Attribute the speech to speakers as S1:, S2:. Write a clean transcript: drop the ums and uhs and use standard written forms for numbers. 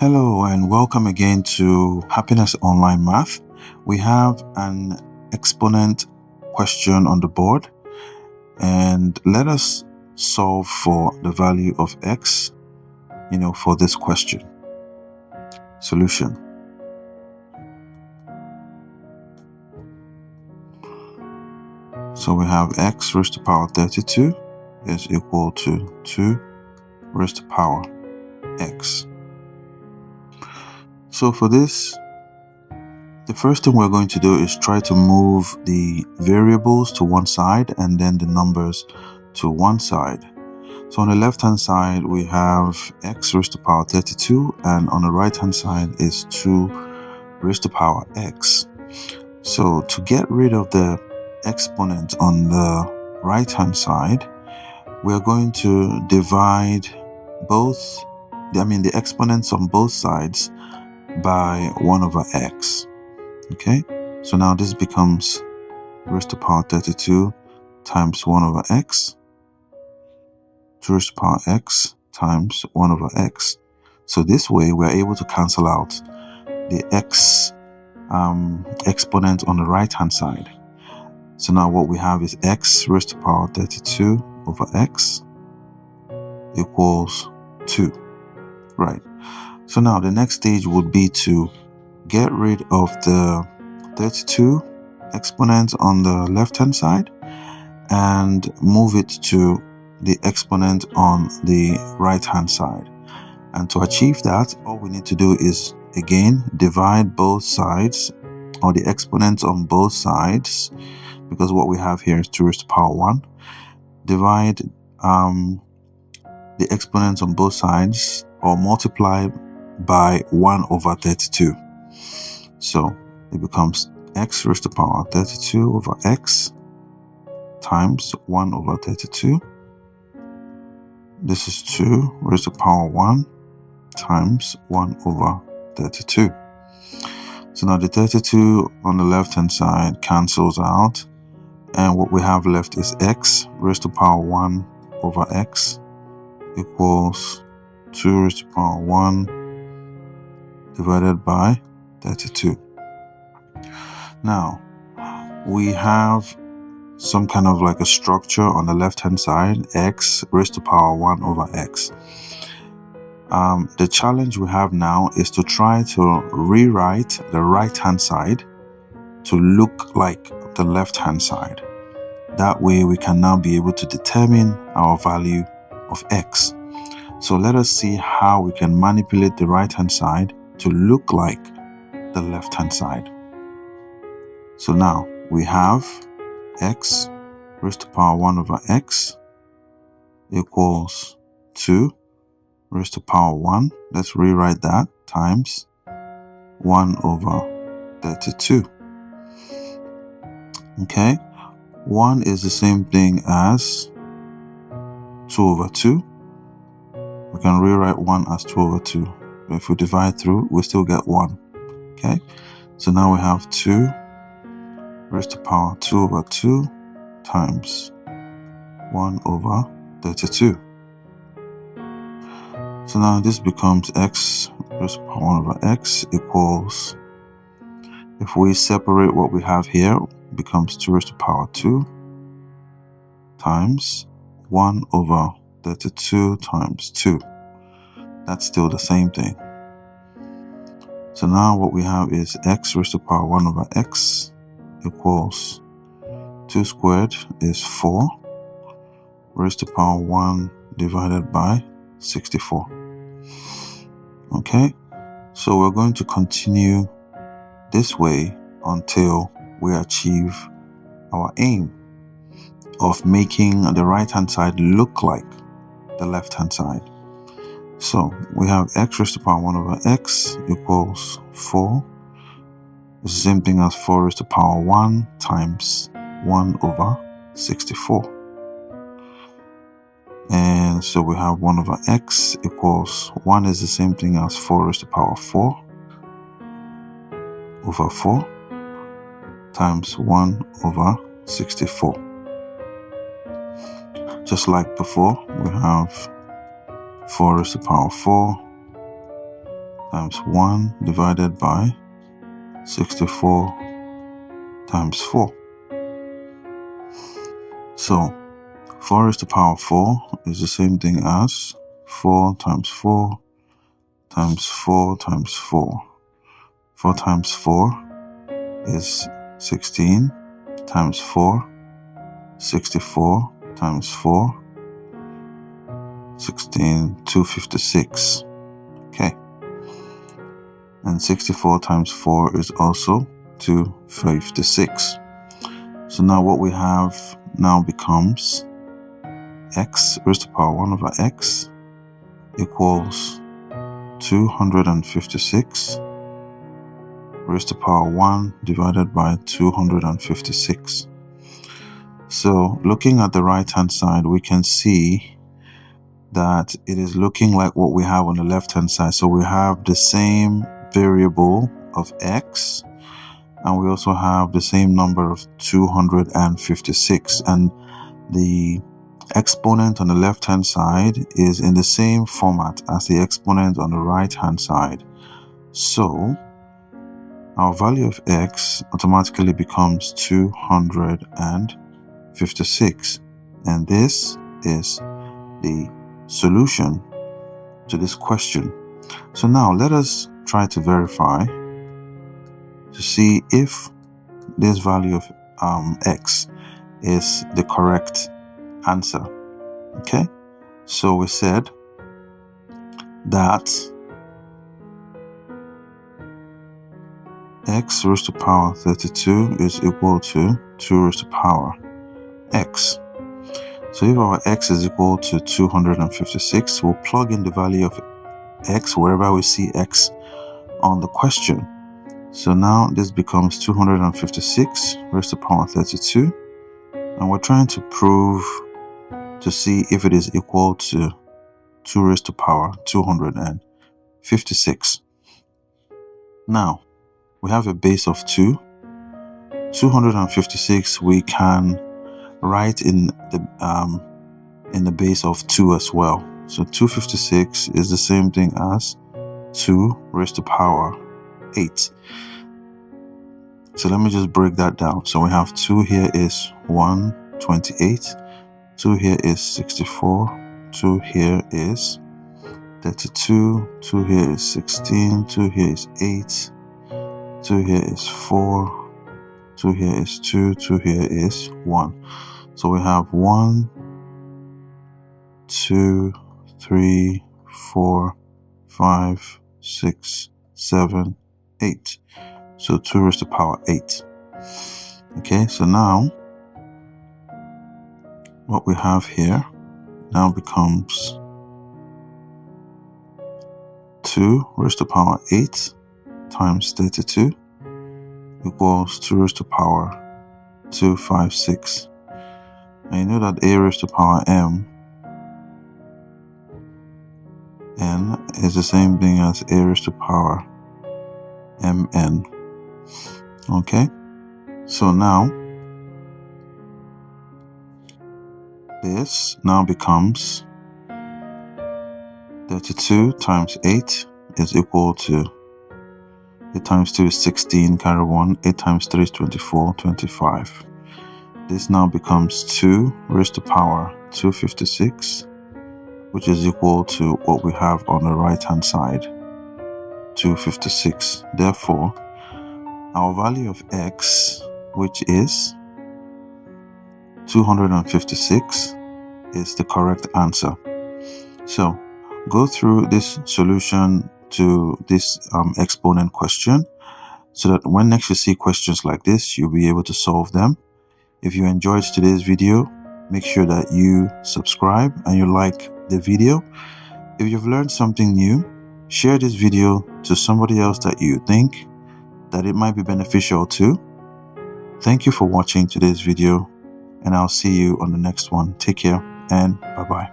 S1: Hello and welcome again to Happiness Online Math. We have an exponent question on the board, and let us solve for the value of x, for this question. Solution. So we have x raised to the power 32 is equal to 2 raised to the power x. So for this, the first thing we're going to do is try to move the variables to one side and then the numbers to one side. So on the left hand side we have x raised to the power 32, and on the right hand side is 2 raised to the power x. So to get rid of the exponent on the right hand side, we are going to divide the exponents on both sides by 1 over x. Okay, so now this becomes raised to the power 32 times 1 over x, 2 raised to the power x times 1 over x. So this way we're able to cancel out the x exponent on the right hand side. So now what we have is x raised to the power 32 over x equals 2. Right. So now the next stage would be to get rid of the 32 exponent on the left hand side and move it to the exponent on the right hand side. And to achieve that, all we need to do is again divide both sides, or the exponents on both sides, because what we have here is 2 raised to the power 1. Divide the exponents on both sides, or multiply by 1 over 32. So it becomes x raised to the power 32 over x times 1 over 32. This is 2 raised to the power 1 times 1 over 32. So now the 32 on the left hand side cancels out, and what we have left is x raised to the power 1 over x equals 2 raised to the power 1 divided by 32. Now we have some kind of like a structure on the left hand side, x raised to the power 1 over x. The challenge we have now is to try to rewrite the right hand side to look like the left hand side. That way we can now be able to determine our value of x. So let us see how we can manipulate the right hand side to look like the left hand side. So now we have x raised to the power 1 over x equals 2 raised to the power 1. Let's rewrite that, times 1 over 32. Okay, 1 is the same thing as 2 over 2. We can rewrite 1 as 2 over 2. If we divide through, we still get 1. Okay, so now we have 2 raised to the power 2 over 2 times 1 over 32. So now this becomes x raised to the power 1 over x equals, if we separate what we have here, it becomes 2 raised to the power 2 times 1 over 32 times 2. That's still the same thing. So now what we have is x raised to the power 1 over x equals 2 squared is 4 raised to the power 1 divided by 64. Okay, so we're going to continue this way until we achieve our aim of making the right hand side look like the left hand side. So we have x raised to the power 1 over x equals 4. The same thing as 4 raised to the power 1 times 1 over 64. And so we have 1 over x equals 1 is the same thing as 4 raised to the power 4 over 4 times 1 over 64. Just like before, we have 4 raised to the power 4 times 1 divided by 64 times 4. So 4 raised to the power 4 is the same thing as 4 times 4 times 4 times 4. 4 times 4 is 16 times 4, 64 times 4, 16, 256. Okay. And 64 times 4 is also 256. So now what we have now becomes x raised to the power 1 over x equals 256 raised to the power 1 divided by 256. So looking at the right hand side, we can see that it is looking like what we have on the left hand side. So we have the same variable of x, and we also have the same number of 256, and the exponent on the left hand side is in the same format as the exponent on the right hand side. So our value of x automatically becomes 256, and this is the solution to this question. So now let us try to verify to see if this value of x is the correct answer. Okay, so we said that x raised to the power 32 is equal to 2 raised to the power x. So if our x is equal to 256, we'll plug in the value of x wherever we see x on the question. So now this becomes 256 raised to the power 32, and we're trying to prove to see if it is equal to 2 raised to the power 256. Now we have a base of 2. 256 we can write in the base of 2 as well. So 256 is the same thing as 2 raised to the power 8. So let me just break that down. So we have 2 here is 128, 2 here is 64, 2 here is 32, 2 here is 16, 2 here is 8, 2 here is 4, 2 here is 2, 2 here is 1. So we have 1, 2, 3, 4, 5, 6, 7, 8. So 2 raised to the power 8. Okay, so now what we have here now becomes 2 raised to the power 8 times 32 equals 2 raised to the power 256. And you know that a raised to the power n is the same thing as a raised to the power mn. Okay, so now this now becomes 32 times 8 is equal to 8 times 2 is 16, carry 1, 8 times 3 is 24, 25. This now becomes 2 raised to the power 256, which is equal to what we have on the right hand side, 256. Therefore, our value of x, which is 256, is the correct answer. So go through this solution to this exponent question so that when next you see questions like this, you'll be able to solve them. If you enjoyed today's video, make sure that you subscribe and you like the video. If you've learned something new, share this video to somebody else that you think that it might be beneficial to. Thank you for watching today's video, and I'll see you on the next one. Take care and bye-bye.